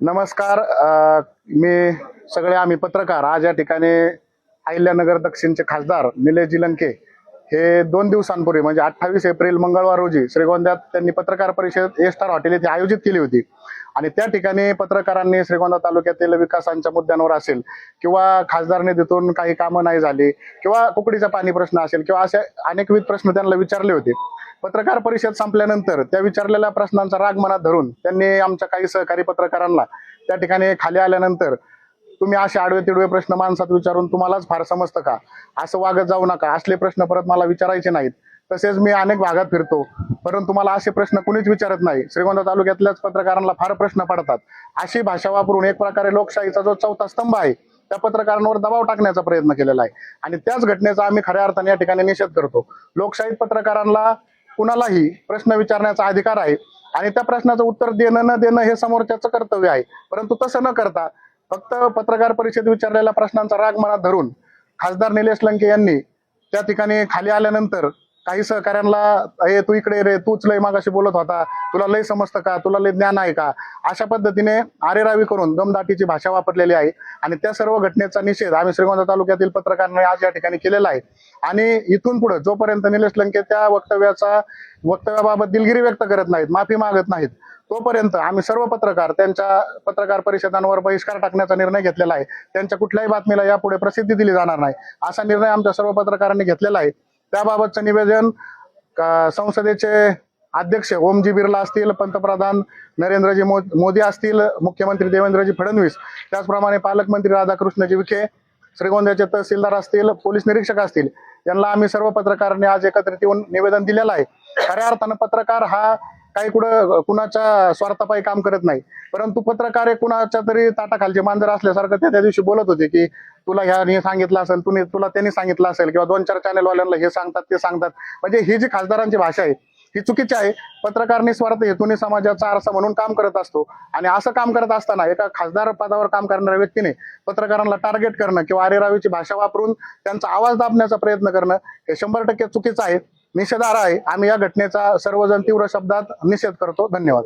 नमस्कार. मी सगळे आम्ही पत्रकार आज या ठिकाणी अहिल्यानगर दक्षिणचे खासदार निलेशजी लंके हे 2 दिवसांपूर्वी म्हणजे 28 एप्रिल मंगळवार रोजी श्रीगोंद्यात त्यांनी पत्रकार परिषद ए स्टार हॉटेल येथे आयोजित केली होती. आणि त्या ठिकाणी पत्रकारांनी श्रीगोंदा तालुक्यातील विकासांच्या मुद्द्यांवर असेल किंवा खासदार निधीतून काही कामं नाही झाली किंवा कुकडीचा पाणी प्रश्न असेल किंवा असे अनेकविध प्रश्न त्यांना विचारले होते. पत्रकार परिषद संपल्यानंतर त्या विचारलेल्या प्रश्नांचा राग मनात धरून त्यांनी आमच्या काही सहकारी पत्रकारांना त्या ठिकाणी खाली आल्यानंतर, तुम्ही असे आडवे तिडवे प्रश्न माणसात विचारून तुम्हालाच फार समजतं का, असं वागत जाऊ नका, असले प्रश्न परत मला विचारायचे नाहीत. तसेच मी अनेक भागात फिरतो, परंतु मला असे प्रश्न कुणीच विचारत नाही. श्रीगोंदा तालुक्यातल्याच पत्रकारांना फार प्रश्न पडतात. अशी भाषा वापरून एक प्रकारे लोकशाहीचा जो चौथा स्तंभ आहे त्या पत्रकारांवर दबाव टाकण्याचा प्रयत्न केलेला आहे. आणि त्याच घटनेचा आम्ही खऱ्या अर्थाने या ठिकाणी निषेध करतो. लोकशाहीत पत्रकारांना कुणालाही प्रश्न विचारण्याचा अधिकार आहे आणि त्या प्रश्नाचं उत्तर देणं न देणं हे समोरच्याचं कर्तव्य आहे. परंतु तसं न करता फक्त पत्रकार परिषद विचारलेल्या प्रश्नांचा राग मनात धरून खासदार निलेश लंके यांनी त्या ठिकाणी खाली आल्यानंतर काही सहकाऱ्यांना, हे तू इकडे रे, तूच लय मागाशी बोलत होता, तुला लय समजतं का, तुला लय ज्ञान आहे का, अशा पद्धतीने आरेरावी करून दमदाटीची भाषा वापरलेली आहे. आणि त्या सर्व घटनेचा निषेध आम्ही श्रीगोंदा तालुक्यातील पत्रकारांनी आज या ठिकाणी केलेला आहे. आणि इथून पुढे जोपर्यंत निलेश लंके त्या वक्तव्याबाबत दिलगिरी व्यक्त करत नाहीत, माफी मागत नाहीत, तोपर्यंत आम्ही सर्व पत्रकार त्यांच्या पत्रकार परिषदांवर बहिष्कार टाकण्याचा निर्णय घेतलेला आहे. त्यांच्या कुठल्याही बातमीला यापुढे प्रसिद्धी दिली जाणार नाही, असा निर्णय आमच्या सर्व पत्रकारांनी घेतलेला आहे. त्याबाबतचं निवेदन संसदेचे अध्यक्ष ओमजी बिर्ला असतील, पंतप्रधान नरेंद्रजी मोदी असतील, मुख्यमंत्री देवेंद्रजी फडणवीस, त्याचप्रमाणे पालकमंत्री राधाकृष्णजी विखे, श्रीगोंद्याचे तहसीलदार असतील, पोलीस निरीक्षक असतील, यांना आम्ही सर्व पत्रकारांनी आज एकत्रित येऊन निवेदन दिलेलं आहे. खऱ्या अर्थानं पत्रकार हा काही कुठं कुणाच्या स्वार्थापायी काम करत नाही, परंतु पत्रकार हे कुणाच्या तरी ताटाखालचे मांजर असल्यासारखं त्या दिवशी बोलत होते की तुला ह्याने सांगितलं असेल, तुला त्यांनी सांगितलं असेल, किंवा 2-4 चॅनलवाल्यांना हे सांगतात ते सांगतात. म्हणजे ही जी खासदारांची भाषा आहे ही चुकीची आहे. पत्रकार निस्वार्थ हेतूने समाजाचा आरसा म्हणून काम करत असतो आणि असं काम करत असताना एका खासदार पदावर काम करणाऱ्या व्यक्तीने पत्रकारांना टार्गेट करणं किंवा आरेरावीची भाषा वापरून त्यांचा आवाज दाबण्याचा प्रयत्न करणं हे 100% चुकीचं आहे, निषेधार्ह आहे. आम्ही या घटनेचा सर्वजण तीव्र शब्दात निषेध करतो. धन्यवाद.